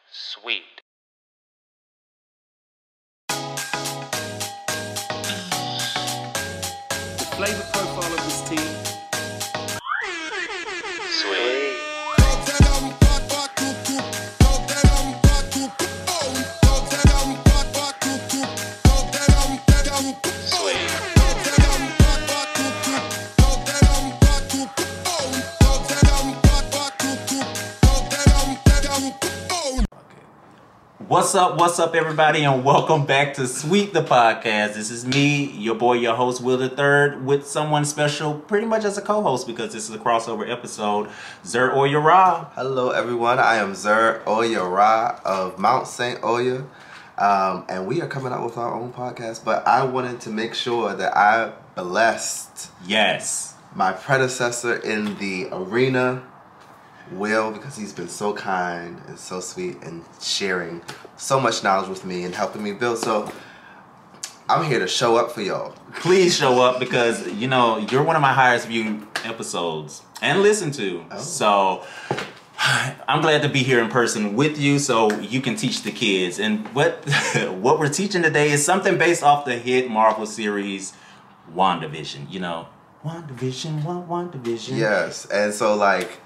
Sweet. The flavor profile of this team. Sweet. What's up, everybody, and welcome back to Sweet the Podcast. This is me, your boy, your host, Will the Third, with someone special, pretty much as a co-host, because this is a crossover episode, Xir Oya Ra. Hello, everyone. I am Xir Oya Ra of Mount St. Oya, and we are coming out with our own podcast. But I wanted to make sure that I blessed my predecessor in the arena, Will, because he's been so kind and so sweet and sharing so much knowledge with me and helping me build. So I'm here to show up for y'all. Please show up, because you know you're one of my highest viewed episodes and listened to. Oh. So I'm glad to be here in person with you, so you can teach the kids. And what we're teaching today is something based off the hit Marvel series WandaVision. You know, WandaVision. Yes, and so like,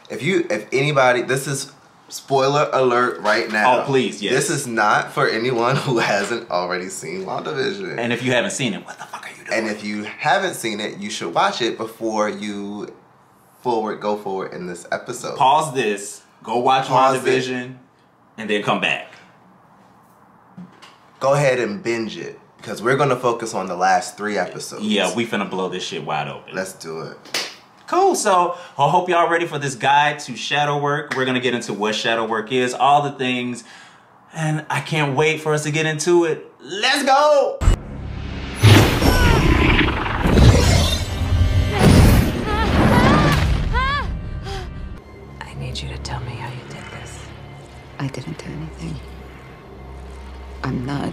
if anybody, this is spoiler alert right now. Oh, please, yes. This is not for anyone who hasn't already seen WandaVision. And if you haven't seen it, what the fuck are you doing? And if you haven't seen it, you should watch it before you go forward in this episode. Pause this, go watch WandaVision, and then come back. Go ahead and binge it, because we're going to focus on the last 3 episodes. Yeah, we finna blow this shit wide open. Let's do it. Cool, so I hope y'all ready for this guide to shadow work. We're gonna get into what shadow work is, all the things, and I can't wait for us to get into it. Let's go! I need you to tell me how you did this. I didn't do anything. I'm not.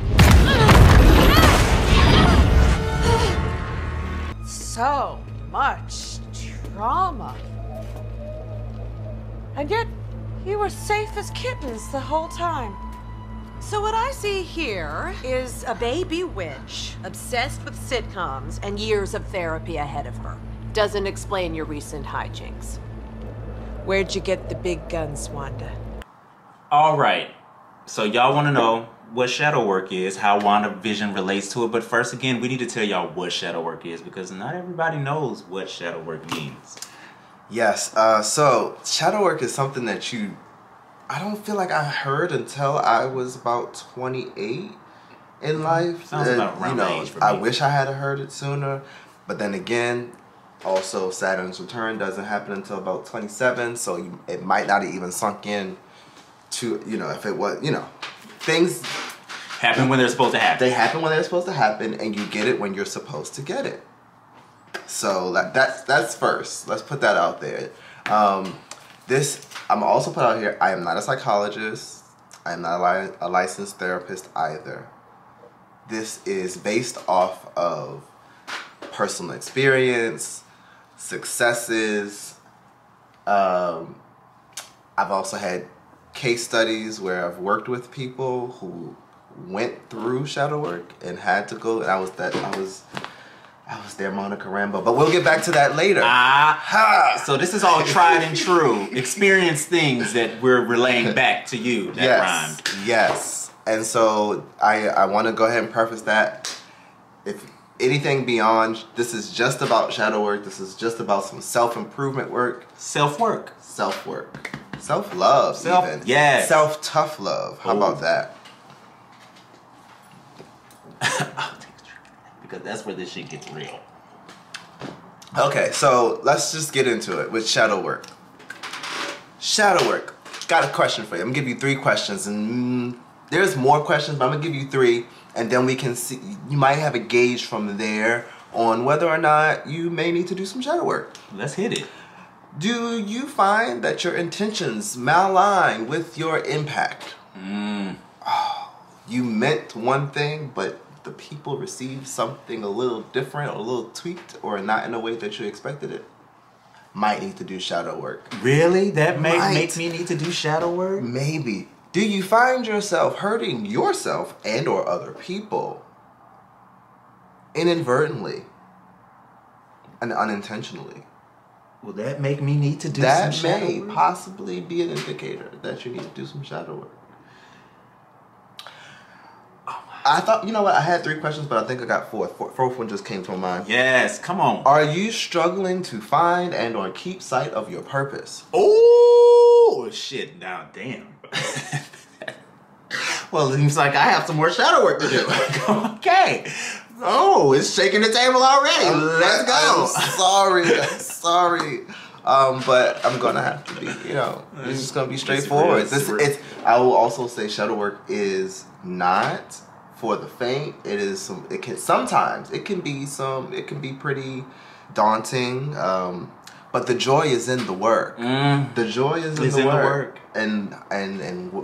So much trauma. And yet, you were safe as kittens the whole time. So what I see here is a baby witch, obsessed with sitcoms and years of therapy ahead of her. Doesn't explain your recent hijinks. Where'd you get the big guns, Wanda? All right, so y'all wanna know what shadow work is, how WandaVision relates to it, but first, again, we need to tell y'all what shadow work is, because not everybody knows what shadow work means. Yes, so shadow work is something that I don't feel like I heard until I was about 28 in life. Sounds about around the age for me. I wish I had heard it sooner, but then again, also Saturn's return doesn't happen until about 27, so it might not have even sunk in to, if it was, things Happen when they're supposed to happen. They happen when they're supposed to happen, and you get it when you're supposed to get it. So that's first. Let's put that out there. I'm also put out here, I am not a psychologist. I am not a licensed therapist either. This is based off of personal experience, successes. I've also had case studies where I've worked with people who went through shadow work and had to go. And I was their Monica Rambeau, but we'll get back to that later. So this is all tried and true, experienced things that we're relaying back to you. That rhymed. Yes. And so I want to go ahead and preface that. If anything beyond, this is just about shadow work. This is just about some self-improvement work. Self-work. Self-work. Self-love, even. Yes. Self-tough love. How about that? Because that's where this shit gets real. Okay, so let's just get into it with shadow work. Shadow work. Got a question for you. I'm gonna give you 3 questions, and there's more questions, but I'm gonna give you 3, and then we can see. You might have a gauge from there on whether or not you may need to do some shadow work. Let's hit it. Do you find that your intentions malign with your impact? Oh, you meant one thing, but the people received something a little different, or a little tweaked, or not in a way that you expected it? Might need to do shadow work. Really? That make me need to do shadow work? Maybe. Do you find yourself hurting yourself and or other people inadvertently and unintentionally? Will that make me need to do some shadow That may work? possibly be an indicator that you need to do some shadow work. I thought, you know what, I had 3 questions, but I think I got 4. Fourth one just came to my mind. Yes, come on. Are you struggling to find and or keep sight of your purpose? Oh, shit. Now, damn. Well, it seems like I have some more shadow work to do. Okay. Oh, it's shaking the table already. Let's go. I'm sorry. But I'm gonna have to be, it's just gonna be straightforward. I will also say shadow work is not for the faint. It can be pretty daunting. But the joy is in the work. The joy is in the work. And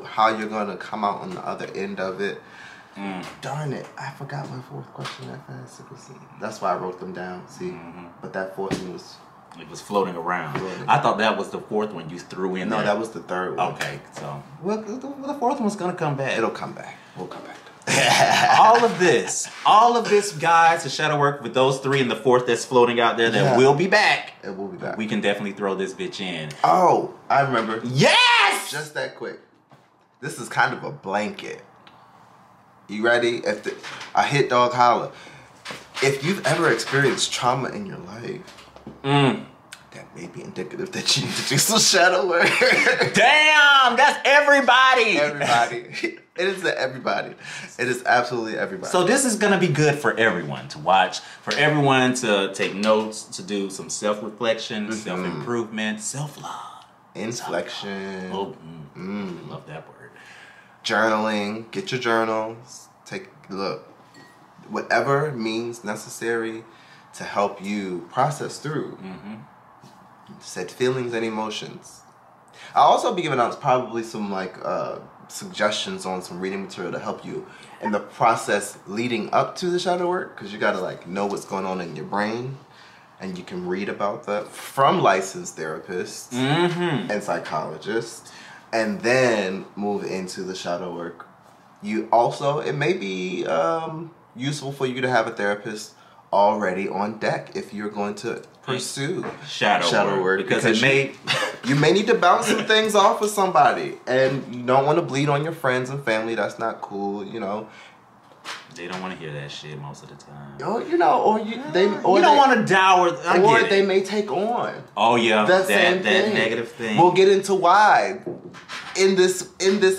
how you're gonna come out on the other end of it. Darn it! I forgot my 4th question that fast. That's why I wrote them down. See, but that 4th one was. It was floating around. I thought that was the 4th one you threw in. No, there. that was the 3rd one. Okay, so the 4th one's gonna come back. It'll come back. We'll come back. all of this, guys, the shadow work with those 3 and the 4th that's floating out there that will be back. It will be back. We can definitely throw this bitch in. Oh, I remember. Yes! Just that quick. This is kind of a blanket. You ready? A hit dog holler. If you've ever experienced trauma in your life, that may be indicative that you need to do some shadow work. Damn, that's everybody. Everybody. It is everybody. It is absolutely everybody. So this is going to be good for everyone to watch, for everyone to take notes, to do some self-reflection, self-improvement, self-love. Inflection. Love that word. Journaling. Get your journals. Look. Whatever means necessary to help you process through said feelings and emotions. I'll also be giving out probably some suggestions on some reading material to help you in the process leading up to the shadow work, because you gotta know what's going on in your brain, and you can read about that from licensed therapists and psychologists, and then move into the shadow work. It may be useful for you to have a therapist already on deck if you're going to pursue shadow work because you may need to bounce some things off of somebody, and you don't want to bleed on your friends and family. That's not cool, They don't want to hear that shit most of the time. You don't want to dour. They may take on. Oh yeah, that same thing. Negative thing. We'll get into why in this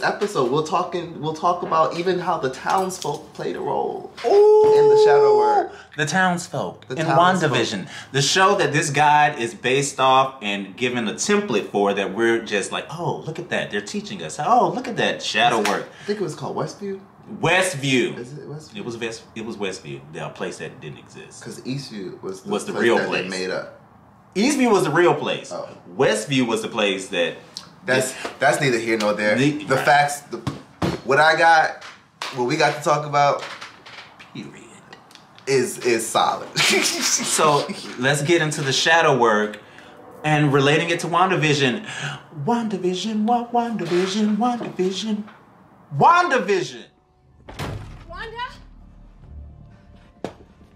episode. We'll talk about even how the townsfolk played a role in the shadow work. The townsfolk in WandaVision, the show that this guide is based off and given a template for, that we're just like, oh, look at that, they're teaching us. Oh, look at that shadow work. I think it was called Westview. Westview. Is it Westview? It was Westview, the place that didn't exist. Because Eastview was the real place place that they made up. Eastview was the real place. Oh. Westview was the place that. That's neither here nor there. The facts, what we got to talk about, period, is solid. So let's get into the shadow work and relating it to WandaVision. WandaVision.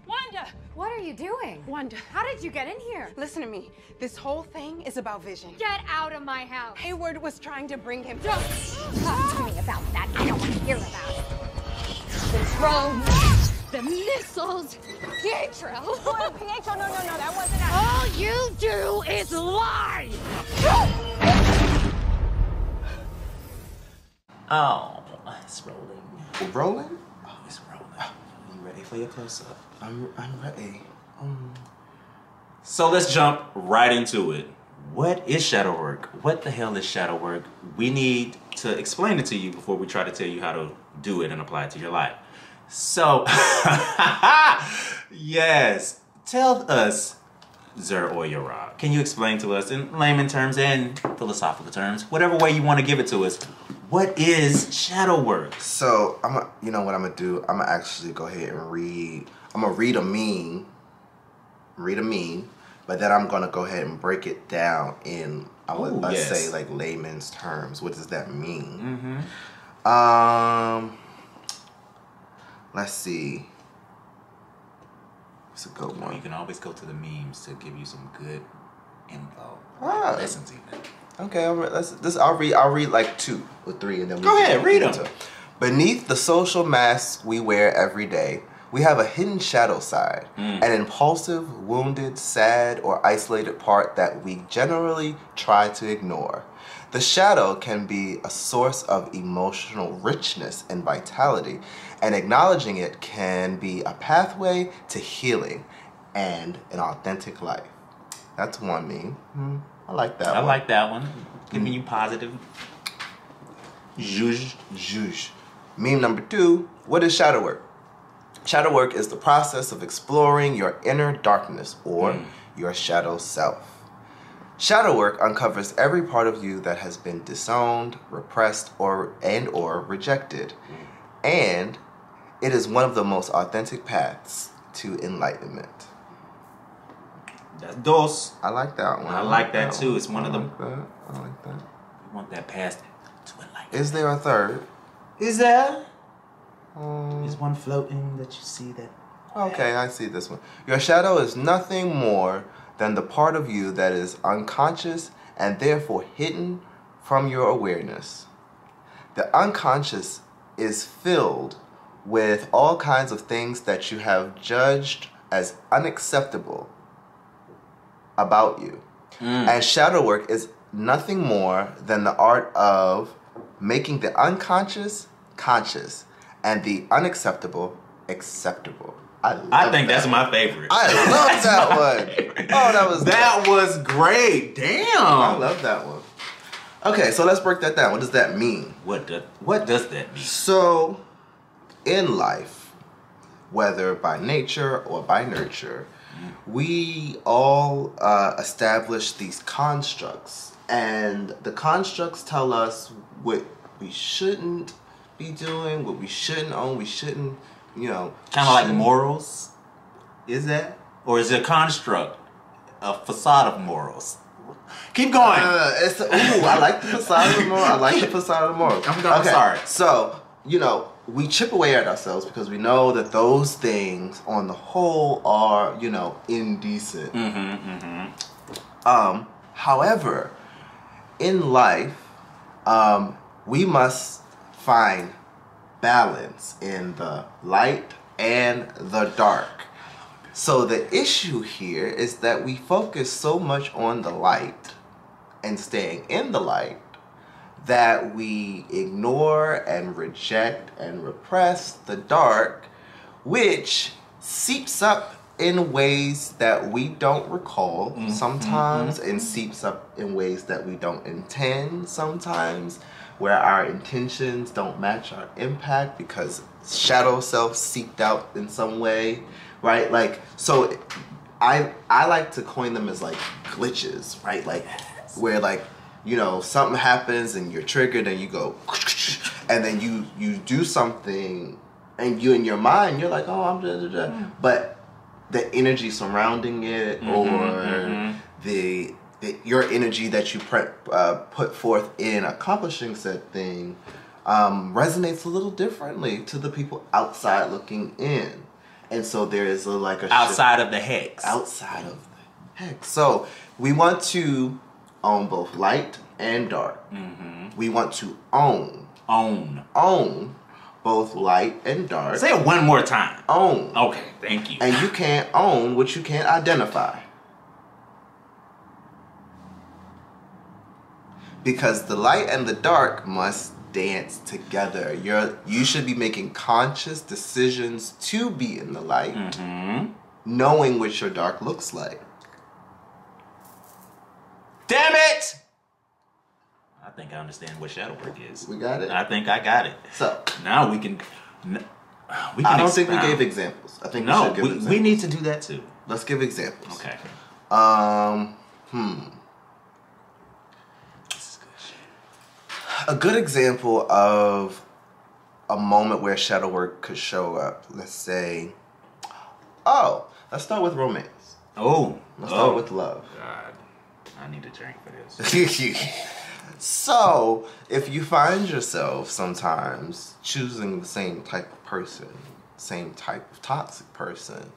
Wanda! What are you doing? Wanda, How did you get in here? listen to me. This whole thing is about Vision. Get out of my house. Hayward was trying to bring him. Don't talk to me about that. I don't want to hear about it. The drones, the missiles, Pietro. Oh, Pietro, no, that wasn't us. All you do is lie. Oh, it's rolling. We're rolling? Oh, it's rolling. Are you ready for your close-up? I'm ready. So let's jump right into it. What is shadow work? What the hell is shadow work? We need to explain it to you before we try to tell you how to do it and apply it to your life. So, yes, tell us, Xir Oya Ra, can you explain to us in layman terms and philosophical terms, whatever way you want to give it to us, what is shadow work? So, you know what I'm going to do? I'm going to actually go ahead and read. I'm going to read a meme, but then I'm going to go ahead and break it down in, let's say, like layman's terms. What does that mean? Let's see. It's a good one. You can always go to the memes to give you some good info. Ah. Lessons even. Okay, I'll read like 2 or 3 and then Go ahead, read them. Beneath the social masks we wear every day, we have a hidden shadow side, an impulsive, wounded, sad, or isolated part that we generally try to ignore. The shadow can be a source of emotional richness and vitality, and acknowledging it can be a pathway to healing and an authentic life. That's one meme. I like that one. I like that one. Giving you positive. Zhuzh. Meme number 2, what is shadow work? Shadow work is the process of exploring your inner darkness or your shadow self. Shadow work uncovers every part of you that has been disowned, repressed, or rejected. And it is one of the most authentic paths to enlightenment. That's dos. I like that one. I like that too. It's one of them. I like that. You want that past to enlightenment. Is there a third? Is there? Is one floating that you see that? Okay, I see this one. Your shadow is nothing more than the part of you that is unconscious and therefore hidden from your awareness. The unconscious is filled with all kinds of things that you have judged as unacceptable about you. And shadow work is nothing more than the art of making the unconscious conscious and the unacceptable acceptable. I think that's my favorite. I love that one. Oh, that was great. Damn. I love that one. Okay, so let's break that down. What does that mean? What does that mean? So, in life, whether by nature or by nurture, we all establish these constructs, and the constructs tell us what we shouldn't be doing, what we shouldn't own, we shouldn't, kind of like morals. Is that, or is it a construct, a facade of morals? Keep going. I like the facade of morals. I like the facade of morals. I'm sorry. So we chip away at ourselves because we know that those things, on the whole, are indecent. However, in life, we must find balance in the light and the dark. So the issue here is that we focus so much on the light and staying in the light that we ignore and reject and repress the dark, which seeps up in ways that we don't recall sometimes, and seeps up in ways that we don't intend sometimes, where our intentions don't match our impact because shadow self seeped out in some way, right? Like, so I like to coin them as like glitches, right? Like, where like, something happens and you're triggered and you go, and then you do something and you in your mind, you're like, oh, I'm da, da, da. But the energy surrounding it, or your energy that you put forth in accomplishing said thing resonates a little differently to the people outside looking in. And so there is outside of the hex. Outside of the hex. So we want to own both light and dark. We want to own both light and dark. Say it one more time. Own. Okay, thank you. And you can't own what you can't identify. Because the light and the dark must dance together. You should be making conscious decisions to be in the light, knowing what your dark looks like. Damn it! I think I understand what shadow work is. We got it? I think I got it. So now we can I don't think we gave examples. I think we should give examples. We need to do that too. Let's give examples. Okay. This is good shit. A good example of a moment where shadow work could show up. Let's say, let's start with romance. Let's start with love. God, I need a drink for this. So, if you find yourself sometimes choosing the same type of person, same type of toxic person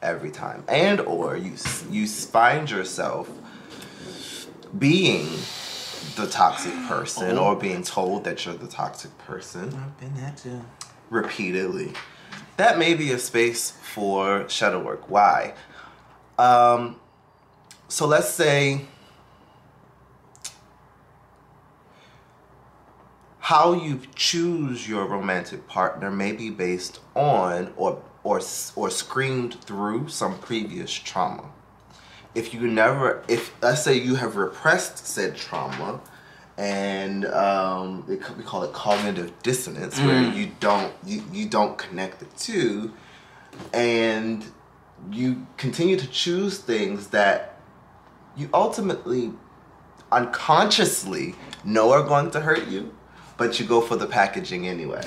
every time, and or you find yourself being the toxic person or being told that you're the toxic person, I've been that too. repeatedly, that may be a space for shadow work. Why? So let's say how you choose your romantic partner may be based on or screamed through some previous trauma. If let's say you have repressed said trauma, and we call it cognitive dissonance, where you don't connect the two, and you continue to choose things that you ultimately unconsciously know are going to hurt you, but you go for the packaging anyway.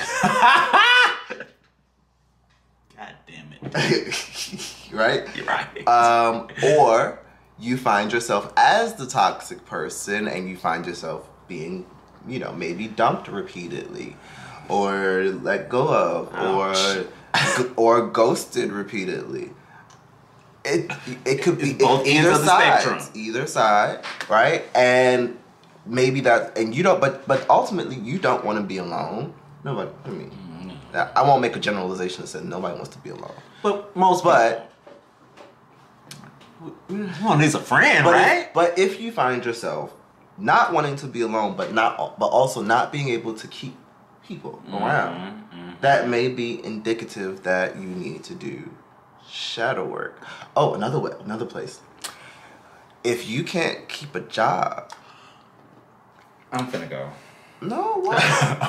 God damn it. Right? You're right. Or you find yourself as the toxic person and you find yourself being, maybe dumped repeatedly or let go of or ghosted repeatedly. It could be both ends of the spectrum. Either side, right? And maybe that, and you don't, but ultimately you don't want to be alone. Nobody, I won't make a generalization that says nobody wants to be alone. But most one needs a friend, right? But if you find yourself not wanting to be alone, but also not being able to keep people around, that may be indicative that you need to do shadow work. Oh, another place. If you can't keep a job, I'm finna go. No, what?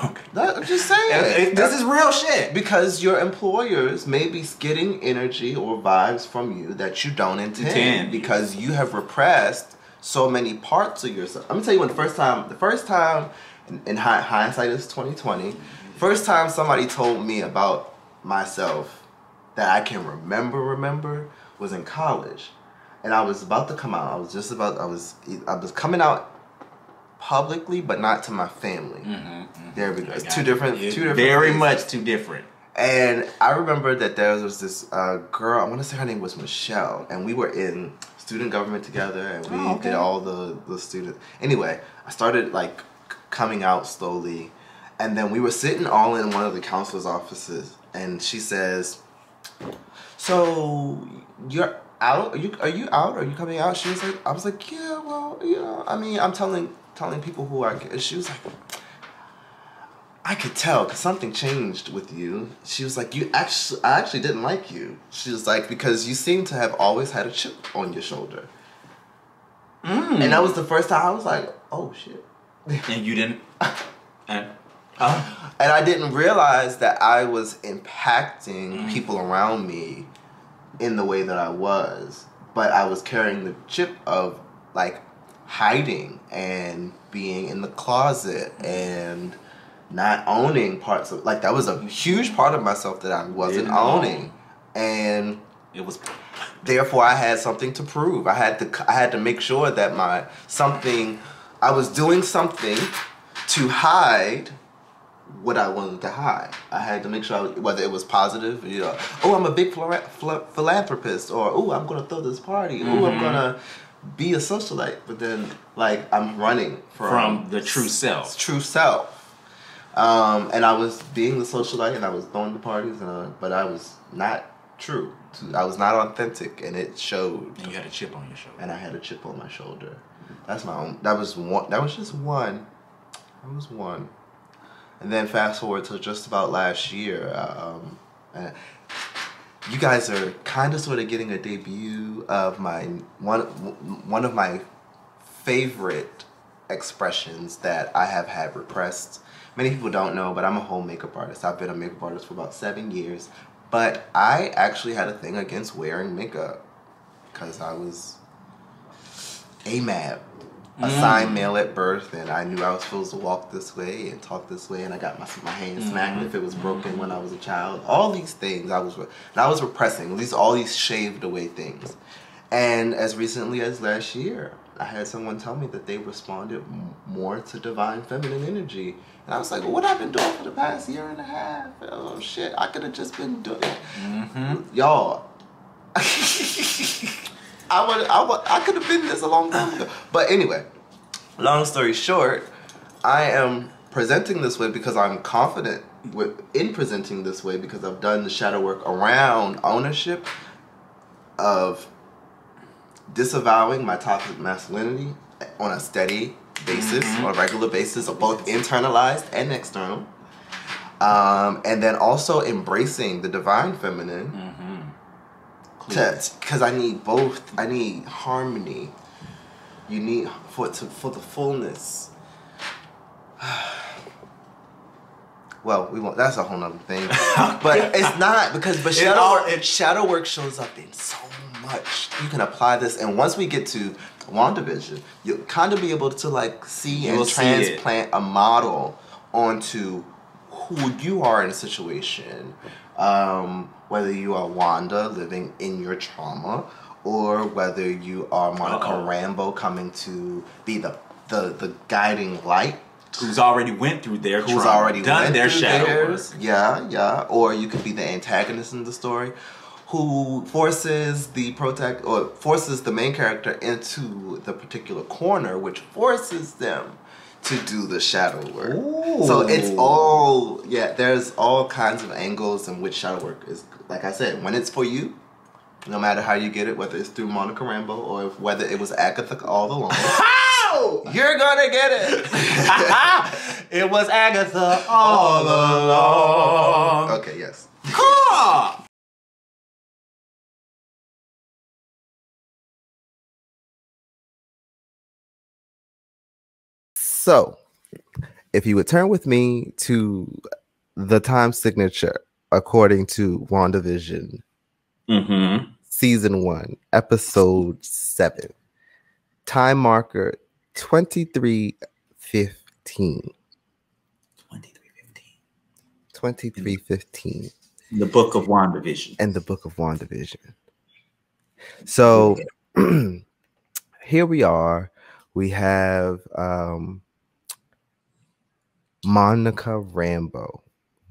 Okay. I'm just saying. This is real shit. Because your employers may be getting energy or vibes from you that you don't intend. Because you have repressed so many parts of yourself. I'm gonna tell you when the first time, in hindsight is 2020, first time somebody told me about myself that I can remember was in college. And I was about to come out. I was coming out publicly, but not to my family. There we go. It's two different Very things. much too different. And I remember that there was this girl, I want to say her name was Michelle, and we were in student government together, and we did all the student. Anyway, I started like coming out slowly, and then we were sitting all in one of the counselor's offices, and she says, "So you're out? Are you out? Are you coming out?" She was like, I was like, "Yeah, well, I mean, I'm telling people who I get." She was like, "I could tell because something changed with you." She was like, I actually didn't like you." She was like, "Because you seem to have always had a chip on your shoulder." And that was the first time I was like, "Oh shit." And you didn't. And I didn't realize that I was impacting people around me in the way that I was, but I was carrying the chip of like hiding and being in the closet and not owning parts of, like, that was a huge part of myself that I wasn't owning, and it was, therefore I had something to prove. I had to make sure that I was doing something to hide what I wanted to hide. I had to make sure, whether it was positive, oh, I'm a big philanthropist, or oh, I'm gonna throw this party, oh, I'm gonna be a socialite, but then like I'm running from the true self. And I was being the socialite, and I was throwing the parties, but I was not true. I was not authentic, and it showed. And you had a chip on your shoulder. And I had a chip on my shoulder. That's my own. That was one. That was just one. That was one. And then fast forward to just about last year. You guys are kind of sort of getting a debut of one of my favorite expressions that I have had repressed. Many people don't know, but I'm a home makeup artist. I've been a makeup artist for about 7 years. But I actually had a thing against wearing makeup because I was AMAB, assigned male at birth, and I knew I was supposed to walk this way and talk this way, and I got my hand smacked if it was broken when I was a child. All these things I was repressing. All these shaved away things. And as recently as last year, I had someone tell me that they responded more to divine feminine energy. And I was like, well, what I've been doing for the past year and a half? Oh, shit, I could have just been doing it. Mm-hmm. Y'all, I could have been this a long time ago. But anyway, long story short, I am presenting this way because I'm confident in presenting this way because I've done the shadow work around ownership of disavowing my toxic masculinity on a steady basis, on a regular basis, of both internalized and external. And then also embracing the divine feminine. Because I need both. I need harmony. You need for the fullness. Well, we won't. That's a whole nother thing. But it's not because shadow work shows up in so much. You can apply this, and once we get to WandaVision, you'll kind of be able to like see and transplant a model onto who you are in a situation. Whether you are Wanda living in your trauma, or whether you are Monica Rambeau coming to be the guiding light. Who's already went through their trauma, already done their shadow work. Yeah. Or you could be the antagonist in the story, who forces forces the main character into the particular corner, which forces them to do the shadow work. Ooh. So it's all, there's all kinds of angles in which shadow work is, like I said, when it's for you, no matter how you get it, whether it's through Monica Rambeau or whether it was Agatha all along, you're gonna get it. It was Agatha all along. Okay, yes. Cool. So, if you would turn with me to the time signature according to WandaVision, Season 1, Episode 7, time marker 23:15. 23:15. The book of WandaVision. And the book of WandaVision. So, here we are. We have Monica Rambeau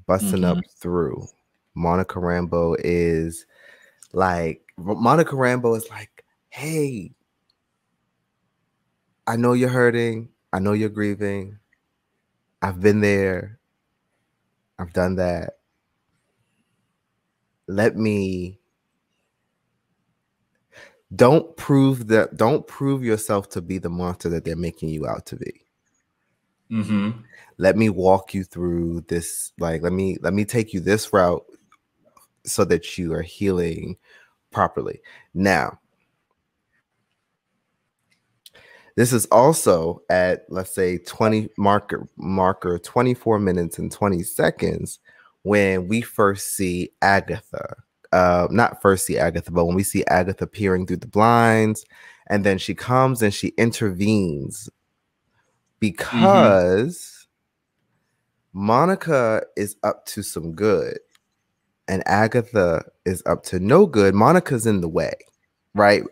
busting up through. Monica Rambeau is like, hey, I know you're hurting. I know you're grieving. I've been there. I've done that. Don't prove yourself to be the monster that they're making you out to be. Let me walk you through this. Like, let me take you this route so that you are healing properly. Now, this is also at, let's say, marker 24 minutes and 20 seconds when we first see Agatha. Not first see Agatha, but when we see Agatha peering through the blinds, and then she comes and she intervenes because Monica is up to some good and Agatha is up to no good. Monica's in the way, right?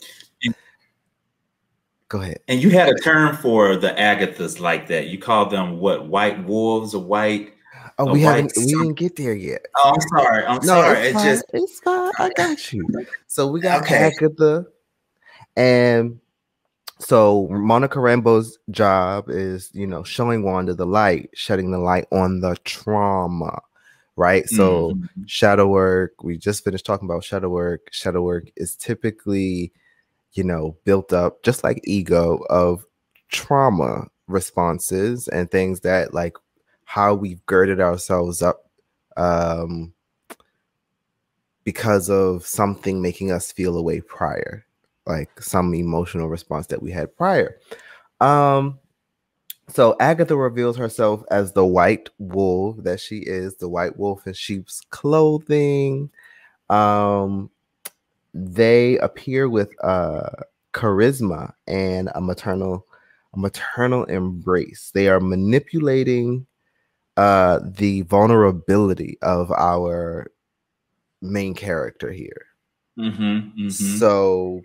Go ahead. And you had a term for the Agathas like that. You call them what? White wolves or white? Oh, we didn't get there yet. Oh, I'm sorry. It's fine. I got you. So we got Agatha, and so Monica Rambeau's job is, showing Wanda the light, shedding the light on the trauma, right? So shadow work. We just finished talking about shadow work. Shadow work is typically, built up just like ego of trauma responses and things that like how we've girded ourselves up because of something making us feel a way prior, like some emotional response that we had prior. So Agatha reveals herself as the white wolf that she is, the white wolf in sheep's clothing. They appear with charisma and a maternal embrace. They are manipulating the vulnerability of our main character here. So,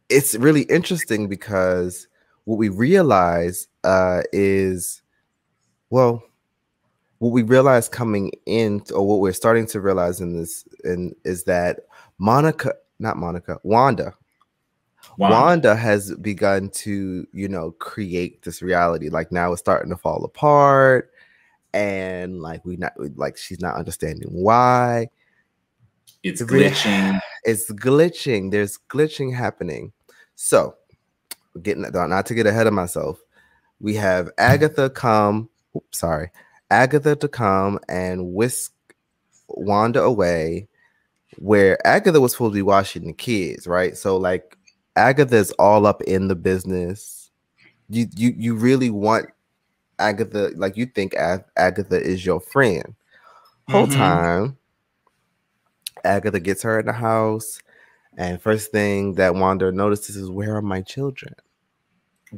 it's really interesting because what we realize is, well, what we realize coming in, or what we're starting to realize in this, is that Wanda has begun to, create this reality. Like now it's starting to fall apart, and like she's not understanding why. It's glitching. It's glitching. There's glitching happening. So, not to get ahead of myself, we have Agatha come. Agatha to come and whisk Wanda away, where Agatha was supposed to be watching the kids, right? So like Agatha's all up in the business. You really want Agatha, like you think Agatha is your friend. Whole time, Agatha gets her in the house, and first thing that Wanda notices is, where are my children?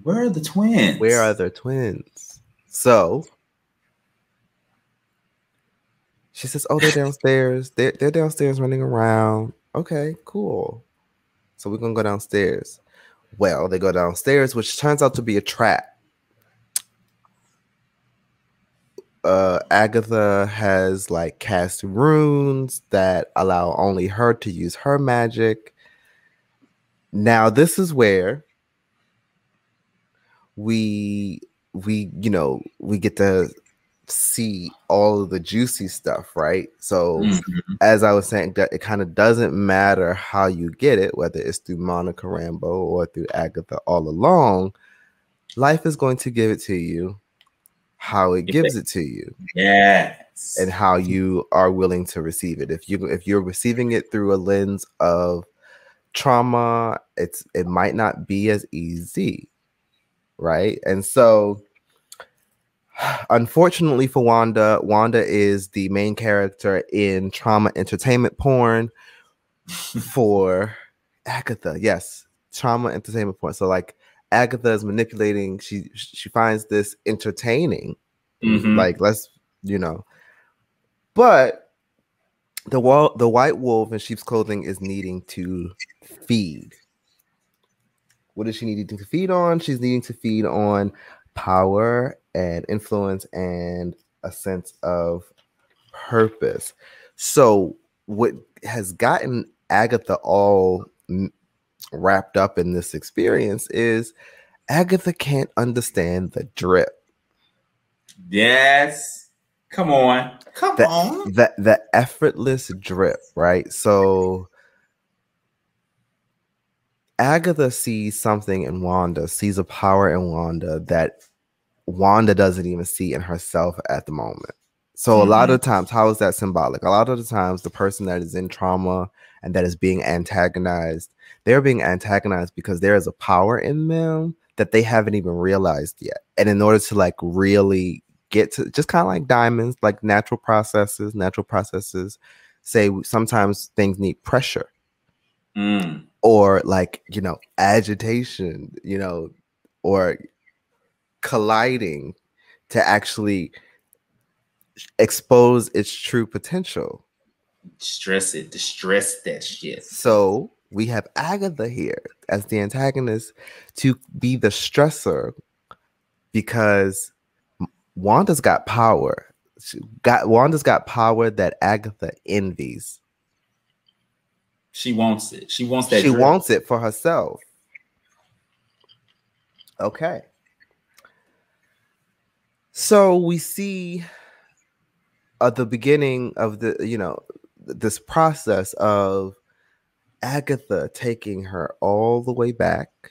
Where are the twins? Where are the twins? So she says, oh, they're downstairs. They're downstairs running around. Okay, cool. So we're going to go downstairs. Well, they go downstairs, which turns out to be a trap. Agatha has like cast runes that allow only her to use her magic. Now, this is where we get to see all of the juicy stuff, right? So as I was saying, that it kind of doesn't matter how you get it, whether it's through Monica Rambeau or through Agatha all along, life is going to give it to you how it gives it to you. Yes. And how you are willing to receive it. If you're receiving it through a lens of trauma, it might not be as easy, right? And so unfortunately for Wanda is the main character in trauma entertainment porn. For Agatha, yes, trauma entertainment porn. So like Agatha is manipulating. She finds this entertaining. Like but the white wolf in sheep's clothing is needing to feed. What is she needing to feed on? She's needing to feed on power and influence and a sense of purpose. So what has gotten Agatha all wrapped up in this experience is Agatha can't understand the drip. Yes. Come on. The effortless drip, right? So Agatha sees something in Wanda, sees a power in Wanda that Wanda doesn't even see in herself at the moment. So a lot of times, how is that symbolic? A lot of the times, the person that is in trauma and that is being antagonized, they're being antagonized because there is a power in them that they haven't even realized yet. And in order to like really get to, just kind of like diamonds, like natural processes say sometimes things need pressure. Or like, agitation, or colliding to actually expose its true potential. Distress that shit. So we have Agatha here as the antagonist to be the stressor, because Wanda's got power. Wanda's got power that Agatha envies. She wants it. She wants that. She wants it for herself. Okay. So we see at the beginning of this process of Agatha taking her all the way back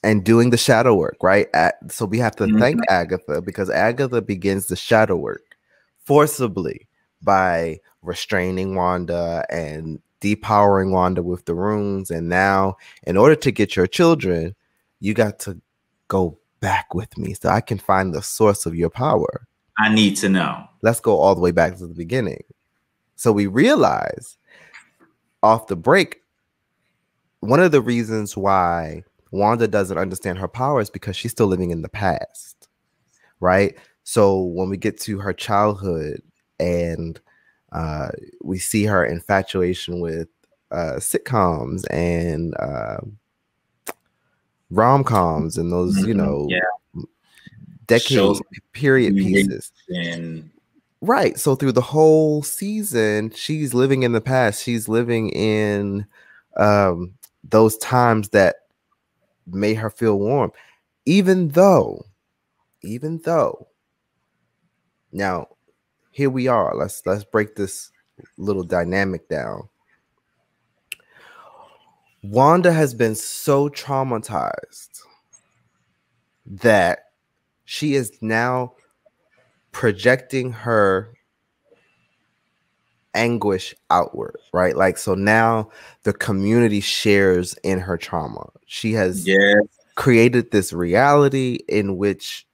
and doing the shadow work, right? So we have to thank Agatha, because Agatha begins the shadow work forcibly by restraining Wanda and depowering Wanda with the runes. And now, in order to get your children, you got to go back with me so I can find the source of your power. I need to know. Let's go all the way back to the beginning. So we realize off the break, one of the reasons why Wanda doesn't understand her power is because she's still living in the past, right? So when we get to her childhood and we see her infatuation with sitcoms and rom-coms and those, decade Shows period pieces. and Right. So through the whole season, she's living in the past. She's living in those times that made her feel warm. Even though, now here we are. Let's break this little dynamic down. Wanda has been so traumatized that she is now projecting her anguish outward, right? Like, so now the community shares in her trauma. She has created this reality in which,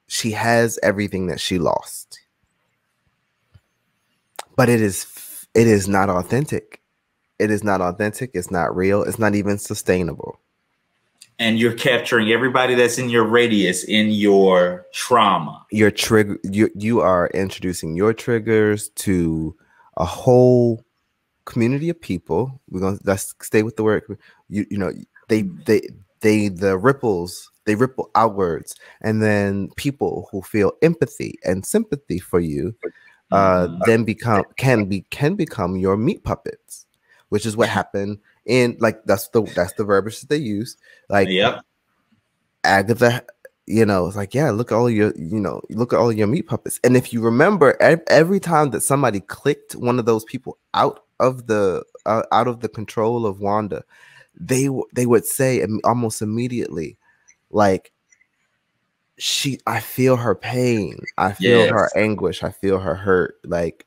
she has everything that she lost. But it is not authentic. It is not authentic. It's not real. It's not even sustainable. And you're capturing everybody that's in your radius in your trauma. Your trigger, you are introducing your triggers to a whole community of people. Let's stay with the word. The ripples, they ripple outwards, and then people who feel empathy and sympathy for you then can become your meat puppets, which is what happened in, like, that's the verbiage that they use. Like, Agatha, it's like, yeah, look at all your meat puppets. And if you remember, every time that somebody clicked one of those people out of the control of Wanda, they would say almost immediately, like, I feel her pain, I feel her anguish, I feel her hurt. Like,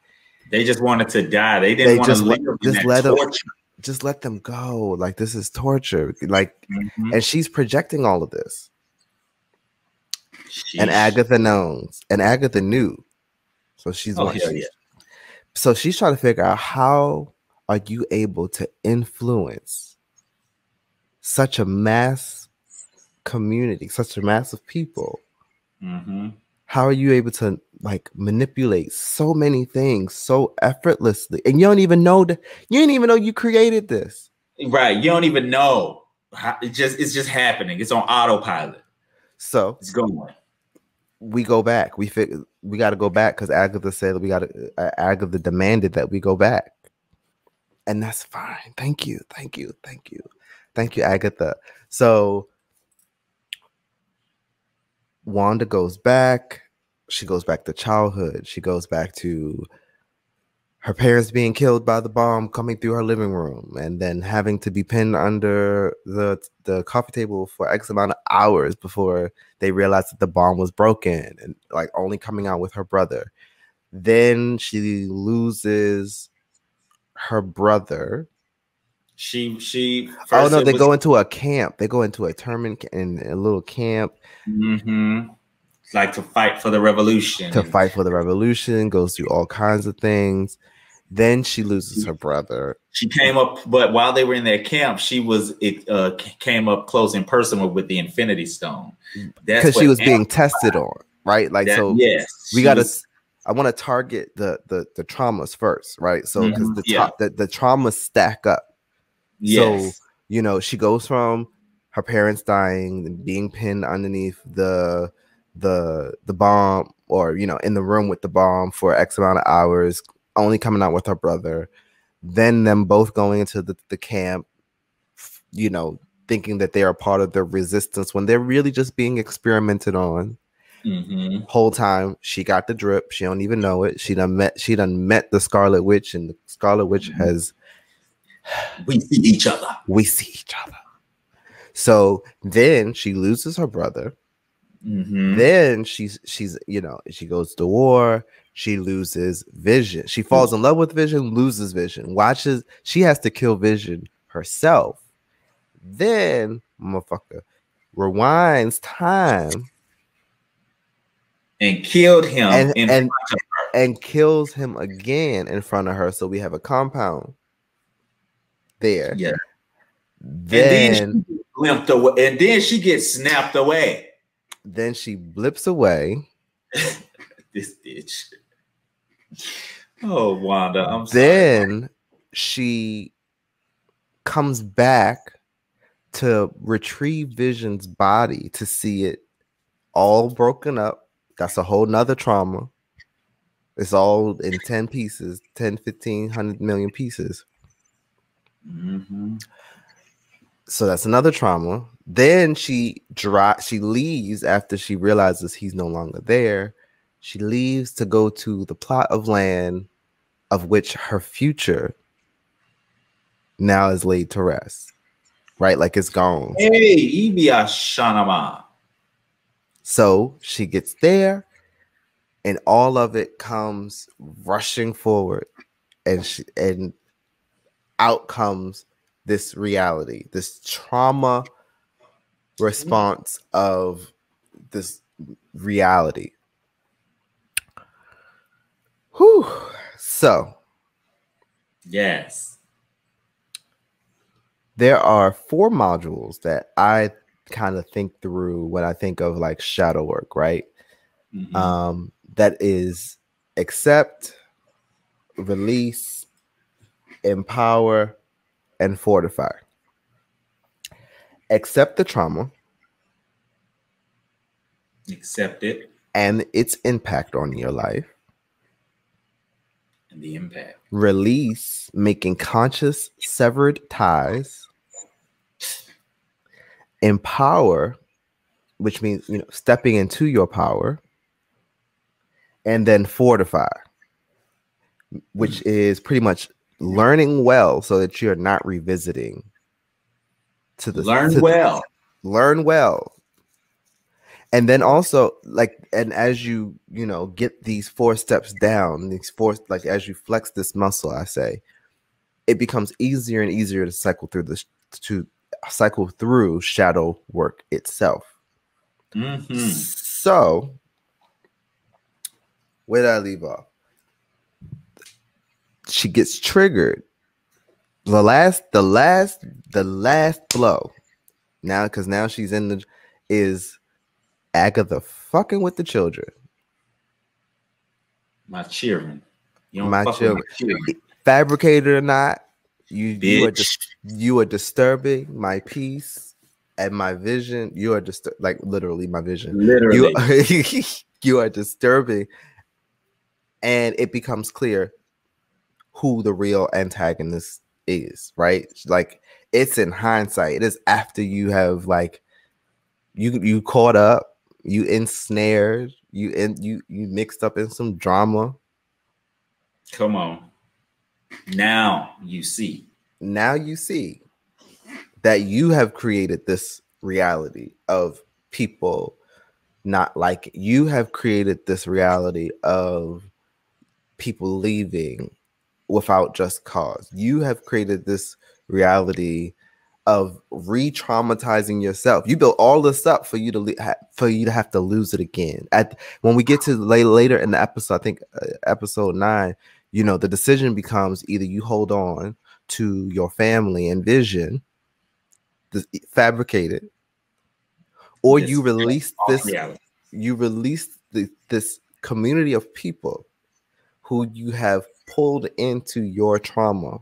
they just wanted to die. They didn't want to live in that torture. Just let them go. Like, this is torture. Like, and she's projecting all of this. And Agatha knows, and Agatha knew. So she's So she's trying to figure out, how are you able to influence such a mass community, such a mass of people? How are you able to, like, manipulate so many things so effortlessly, and you don't even know you created this? Right. You don't even know. It's just happening. It's on autopilot. So it's going. We go back. We got to go back because Agatha said Agatha demanded that we go back, and that's fine. Thank you, Agatha. So Wanda goes back. She goes back to childhood. She goes back to her parents being killed by the bomb coming through her living room, and then having to be pinned under the coffee table for X amount of hours before they realized that the bomb was broken, and, like, only coming out with her brother. Then she loses her brother. They go into a camp. They go into a tournament in a little camp. Like to fight for the revolution. Goes through all kinds of things. Then she loses her brother. She came up, but while they were in their camp, came up close and personal with the Infinity Stone. Because she was being tested on, right? Like, I want to target the traumas first, right? So because the traumas stack up. So, she goes from her parents dying and being pinned underneath the bomb, or, in the room with the bomb for X amount of hours, only coming out with her brother. Then them both going into the camp, thinking that they are part of the resistance when they're really just being experimented on. Whole time she got the drip. She don't even know it. She done met the Scarlet Witch, and the Scarlet Witch has. We see each other. So then she loses her brother. Then she goes to war. She loses Vision. She falls in love with Vision, loses Vision. She has to kill Vision herself. Then motherfucker rewinds time and killed him and kills him again in front of her. So we have a compound there. Yeah. Then she limped away, and then she gets snapped away. Then she blips away. This bitch. Oh, Wanda, I'm sorry. Then she comes back to retrieve Vision's body to see it all broken up. That's a whole nother trauma. It's all in 10 pieces, 10, 15, 100 million pieces. Mm-hmm. So that's another trauma. Then she leaves after she realizes he's no longer there. She leaves to go to the plot of land of which her future now is laid to rest. Right? Like it's gone. Hey, Ibia Shanama. So she gets there and all of it comes rushing forward, and out comes this reality, this trauma response of this reality. Whew. So Yes. there are 4 modules that I kind of think through when I think of like shadow work, right? Mm-hmm. That is accept, release, empower, and fortify. Accept the trauma Accept it and its impact on your life. and the impact. Release, making conscious severed ties. Empower, which means stepping into your power. And then fortify, which is pretty much learning well so that you're not revisiting Learn well. Learn well. And then also and as you get these 4 steps down, these 4, like as you flex this muscle, I say, it becomes easier and easier to cycle through shadow work itself. Mm-hmm. So where did I leave off? She gets triggered. The last blow. Now, because now she's is Agatha fucking with the children. My children. You don't My fuck children. with my children. Fabricated or not, you are Bitch. disturbing my peace and my vision. You are just like literally my vision. Literally. You are disturbing, and it becomes clear who the real antagonist is, right? Like it's in hindsight. It is after you have like you caught up, you ensnared, you mixed up in some drama. Come on. Now you see. Now you see that you have created this reality of people not like you have created this reality of people leaving without just cause. You have created this reality of re-traumatizing yourself. You built all this up for you to have to lose it again. When we get to later in the episode, I think episode 9, the decision becomes either you hold on to your family and vision, fabricated, or you release this. Reality. You release this community of people who you have pulled into your trauma.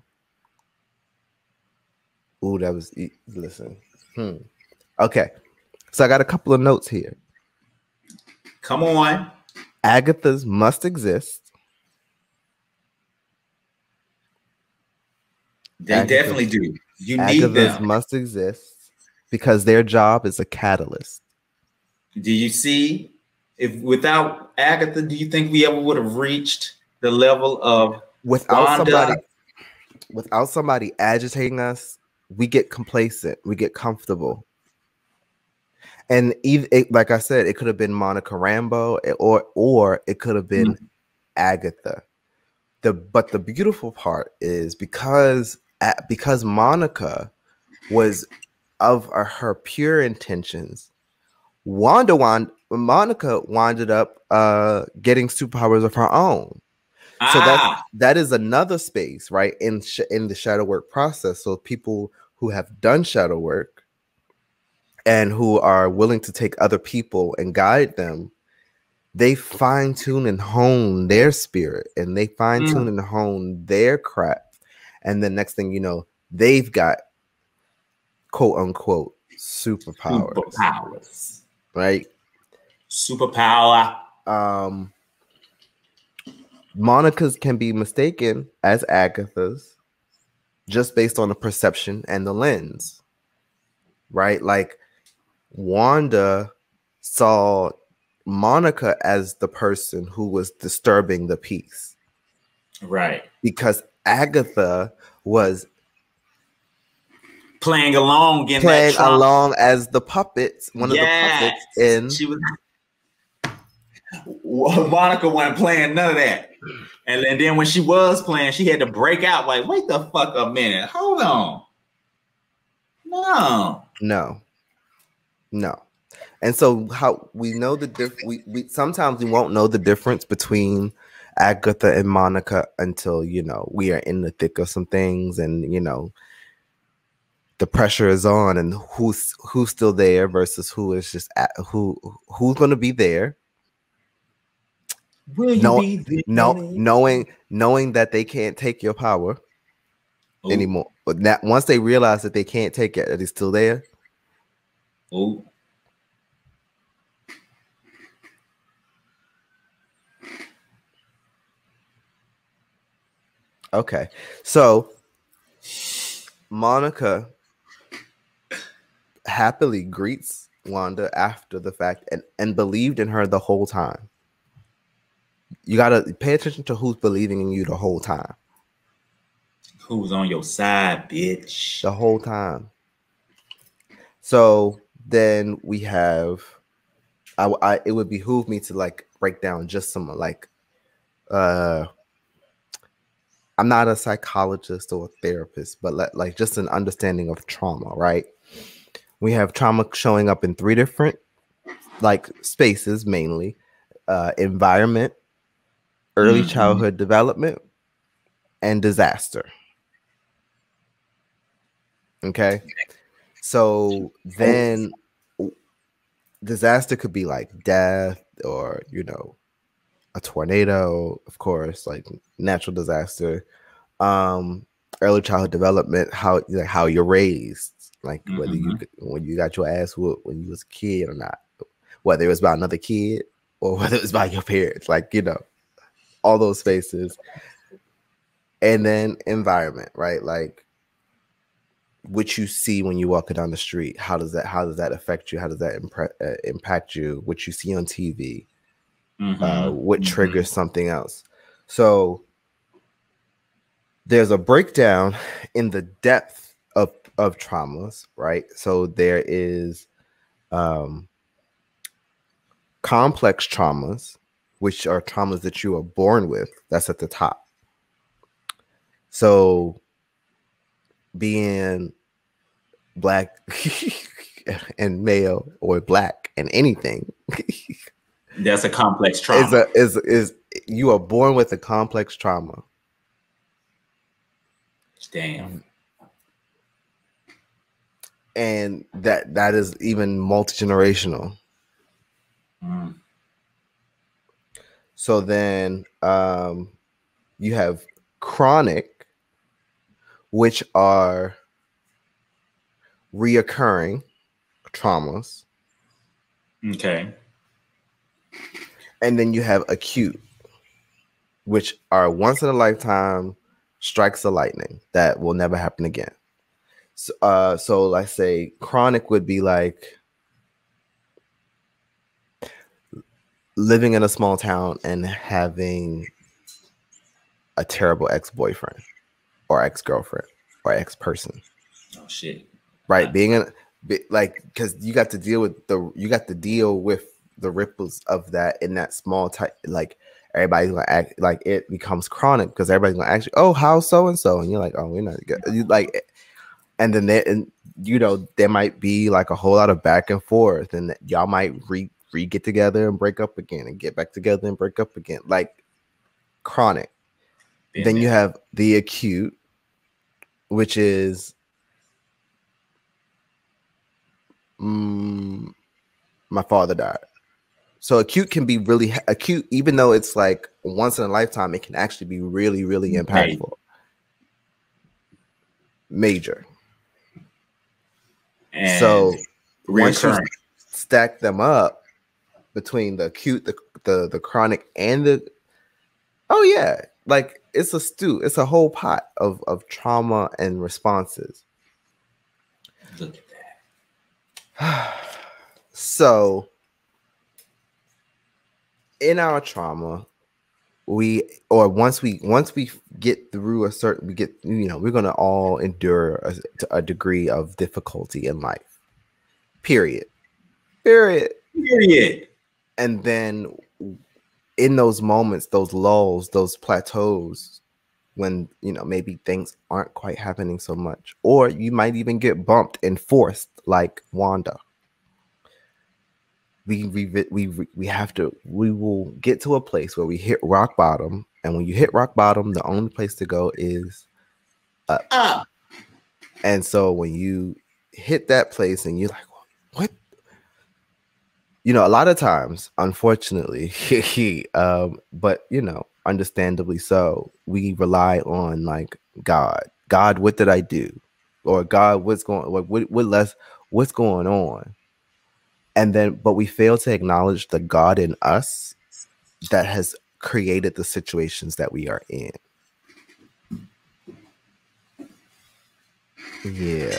Ooh, that was listen. Okay, so I got a couple of notes here. Come on. Agathas must exist. They definitely do. You need Agathas them. must exist because their job is a catalyst. Do you see? If without Agatha, do you think we ever would have reached the level of Without Wanda? somebody agitating us, we get complacent, we get comfortable. And like I said, it could have been Monica Rambeau or it could have been Agatha. But the beautiful part is because Monica was of her pure intentions, Monica wound up getting superpowers of her own. So that is another space, right, in the shadow work process. So people who have done shadow work and who are willing to take other people and guide them, they fine tune and hone their spirit, and they fine tune and hone their craft. And the next thing you know, they've got quote unquote superpowers. Right? Superpower. Monica's can be mistaken as Agatha's just based on the perception and the lens. Right? Like Wanda saw Monica as the person who was disturbing the peace. Right. Because Agatha was playing along in playing that along as the puppets, one of the puppets in. She was. Monica wasn't playing none of that, and then when she was playing, she had to break out. Like, wait the fuck a minute, hold on, no. And so, how we know the we sometimes we won't know the difference between Agatha and Monica until we are in the thick of some things, and the pressure is on, and who's still there versus who is just who's going to be there. Will you be there? Knowing that they can't take your power anymore, but once they realize that they can't take it, that it's still there. Oh. Okay, so Monica happily greets Wanda after the fact and believed in her the whole time. You gotta pay attention to who's believing in you the whole time. Who's on your side, bitch? The whole time. So then we have, it would behoove me to break down just some I'm not a psychologist or a therapist, but just an understanding of trauma, right? We have trauma showing up in 3 different spaces, mainly environment, early childhood development, and disaster. Okay. So then disaster could be like death or, a tornado, of course, natural disaster. Early childhood development, how you're raised, whether when you got your ass whooped when you was a kid or not, whether it was by another kid or whether it was by your parents, all those spaces. And then environment, right? What you see when you walk down the street, how does that affect you? How does that impact you? What you see on TV, what triggers something else? So there's a breakdown in the depth of traumas, right? So there is complex traumas, which are traumas that you are born with. That's at the top. So being Black and male or Black and anything, that's a complex trauma. Is you are born with a complex trauma. Damn. And that is even multi-generational. So then you have chronic, which are reoccurring traumas. Okay. And then you have acute, which are once in a lifetime strikes of lightning that will never happen again. So let's say chronic would be living in a small town and having a terrible ex-boyfriend or ex-girlfriend or ex-person. Oh shit. Right. Because you got to deal with the ripples of that in that small time. Everybody's gonna act it becomes chronic because everybody's gonna ask you, oh, how so and so, and you're like, oh, we're not good. And then there might be a whole lot of back and forth, and y'all might get together and break up again, and get back together and break up again, chronic. Then you have the acute, which is my father died. So acute can be really acute, even though it's once in a lifetime, it can actually be really, really impactful. Major. and once you reoccurring. stack them up between the acute, the chronic, and the like it's a stew. It's a whole pot of trauma and responses. Look at that. So in our trauma, once we get through we're gonna all endure a degree of difficulty in life. Period. And then in those moments, those lulls, those plateaus, when maybe things aren't quite happening so much, or you might even get bumped and forced like Wanda. We will get to a place where we hit rock bottom, and when you hit rock bottom, the only place to go is up. And so when you hit that place and you're like, what? A lot of times, unfortunately, but understandably so, we rely on like God, what did I do? Or God, what's going on? And then, but we fail to acknowledge the God in us that has created the situations that we are in. Yeah.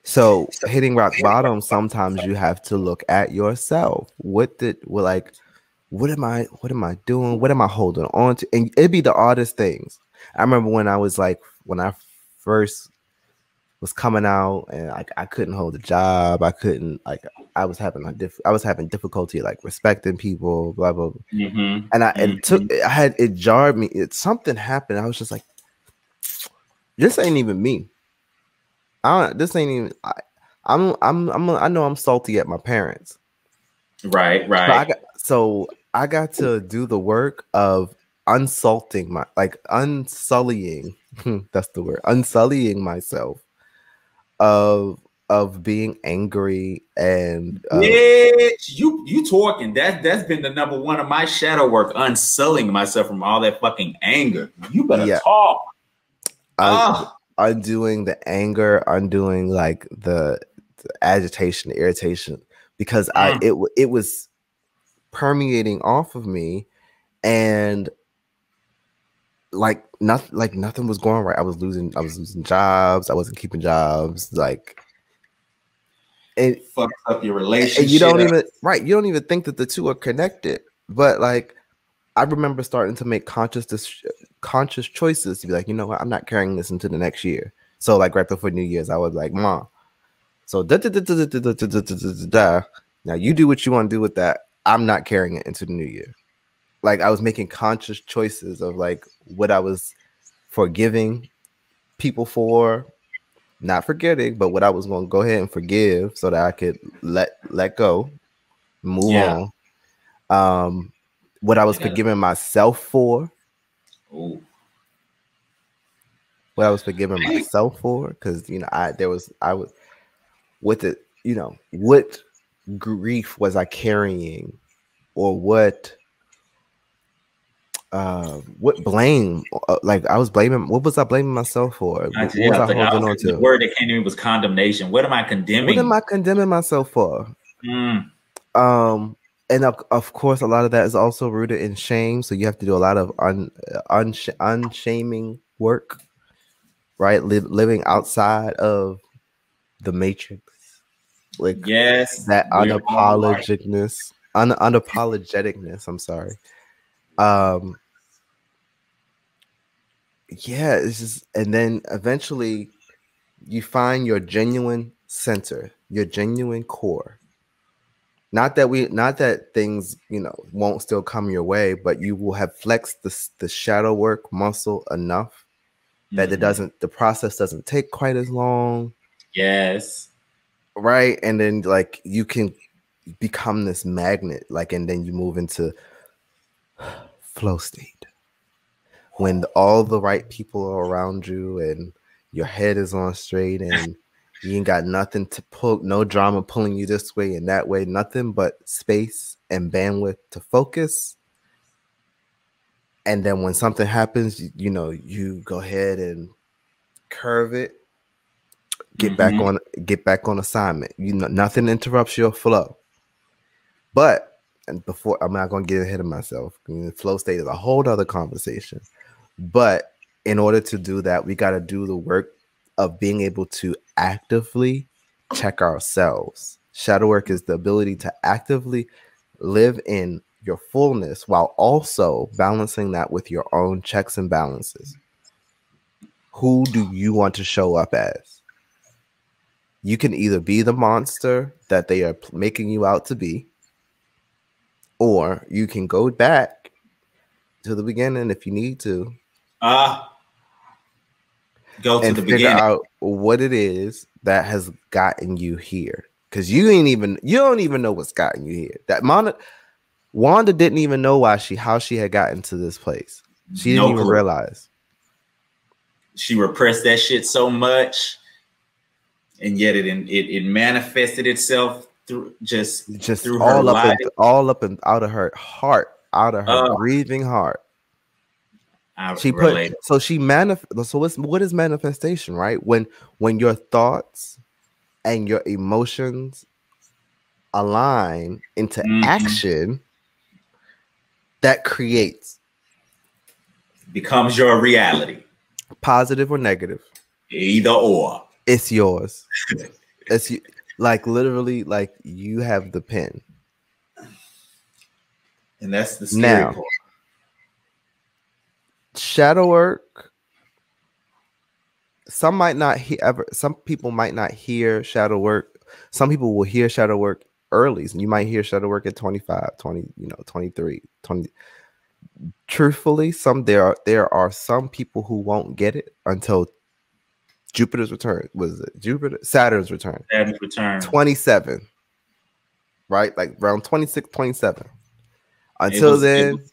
So hitting rock bottom, sometimes you have to look at yourself. What am I doing? What am I holding on to? And it'd be the oddest things. I remember when I first was coming out, and I couldn't hold a job. I couldn't I was having difficulty like respecting people, blah blah. Blah. Mm-hmm. And it jarred me. Something happened. I was just like, this ain't even me. This ain't even. I know I'm salty at my parents. Right. So I got to do the work of unsullying that's the word, unsullying myself of being angry and you talking that's been the number one of my shadow work, unsullying myself from all that fucking anger. You better talk. Undoing the anger, undoing like the agitation, the irritation, because it was permeating off of me, and nothing was going right. I was losing jobs. I wasn't keeping jobs. Like, it fucks up your relationship. And you don't even think that the two are connected. But like, I remember starting to make conscious choices to be like, you know what, I'm not carrying this into the next year. So like right before New Year's, I was like, Mom, so now you do what you want to do with that. I'm not carrying it into the new year. Like, I was making conscious choices of like what I was forgiving people for, not forgetting, but what I was going to go ahead and forgive so that I could let go, move on. What I was forgiving myself for. Ooh. What I was forgiving myself for, because what grief was I carrying, or what blame? Like, I was blaming. What was I blaming myself for? What was I holding on to? The word that came to me was condemnation. What am I condemning? What am I condemning myself for? And of course, a lot of that is also rooted in shame. So you have to do a lot of unshaming work, right? Living outside of the matrix, like, yes, that unapologeticness. I'm sorry. Yeah, it's just, and then eventually you find your genuine center, your genuine core. Not that things, won't still come your way, but you will have flexed the shadow work muscle enough that the process doesn't take quite as long. Yes. Right. And then like you can become this magnet, like, and then you move into flow state when all the right people are around you and your head is on straight and you ain't got nothing to pull, no drama pulling you this way and that way, nothing but space and bandwidth to focus. And then when something happens, you go ahead and curve it Get back on assignment. You know, nothing interrupts your flow. But and before I'm not gonna get ahead of myself. The flow state is a whole other conversation. But in order to do that, we got to do the work of being able to actively check ourselves. Shadow work is the ability to actively live in your fullness while also balancing that with your own checks and balances. Who do you want to show up as? You can either be the monster that they are making you out to be, or you can go back to the beginning if you need to. Go to and the figure beginning. out what it is that has gotten you here. Because you don't even know what's gotten you here. That Wanda didn't even know how she had gotten to this place. She didn't even realize. She repressed that shit so much, and yet it manifested itself through just through all her up life. all up and out of her heart, out of her grieving heart. What is manifestation, right? When your thoughts and your emotions align into action, that becomes your reality. Positive or negative. Either or. It's yours. It's like literally like you have the pen. And that's the scary part. Shadow work. Some people might not hear shadow work. Some people will hear shadow work early. You might hear shadow work at 25, 20, 23, 20. Truthfully, there are some people who won't get it until Jupiter's return. Saturn's return. 27. Right? Like around 26, 27. Until then.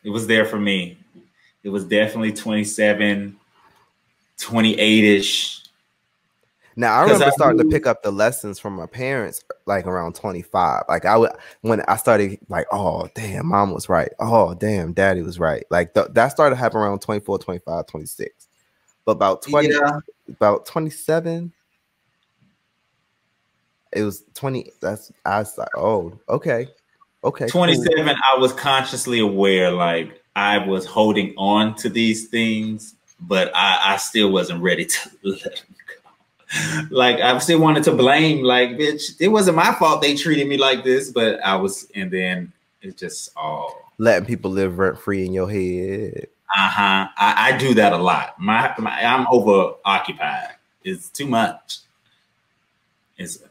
It was there for me. It was definitely 27, 28-ish. Now I remember starting to pick up the lessons from my parents like around 25. Like when I started like, oh damn, mom was right. Oh damn, daddy was right. Like that started happening around 24, 25, 26. But about 27, it was 20. I was like, oh, okay. 27, cool. I was consciously aware, like I was holding on to these things, but I still wasn't ready to let them go. Like I still wanted to blame, like, bitch, it wasn't my fault they treated me like this, but I was, and then it's just all letting people live rent free in your head. I do that a lot. I'm over occupied. It's too much.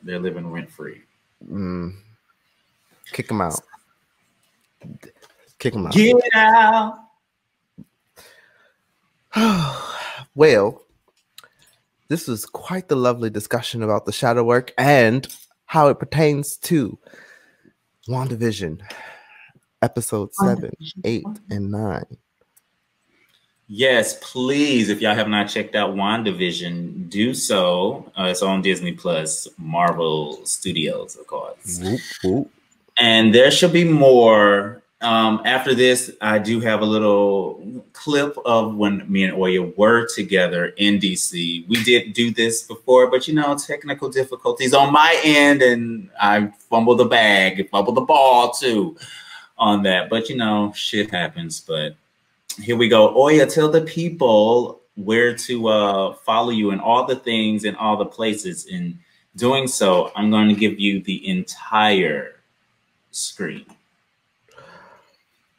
They're living rent free. Kick them out. Kick them out. Get out. Well, this was quite the lovely discussion about the shadow work and how it pertains to WandaVision, episode 7, 8, and 9. Yes, please. If y'all have not checked out WandaVision, do so. It's on Disney Plus, Marvel Studios, of course. And there should be more. After this, I do have a little clip of when me and Oya were together in DC. We did do this before, but technical difficulties on my end, and I fumbled the ball too on that. But shit happens. But here we go. Oya, tell the people where to follow you and all the things and all the places. In doing so, I'm going to give you the entire screen.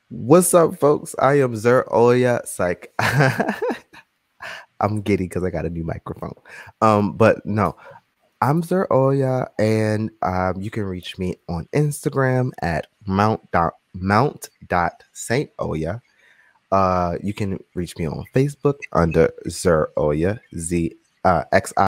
What's up, folks? I am Xir Oya. I'm giddy because I got a new microphone. But no, I'm Xir Oya, and you can reach me on Instagram at mount.saintoya. You can reach me on Facebook under Xir Oya, XI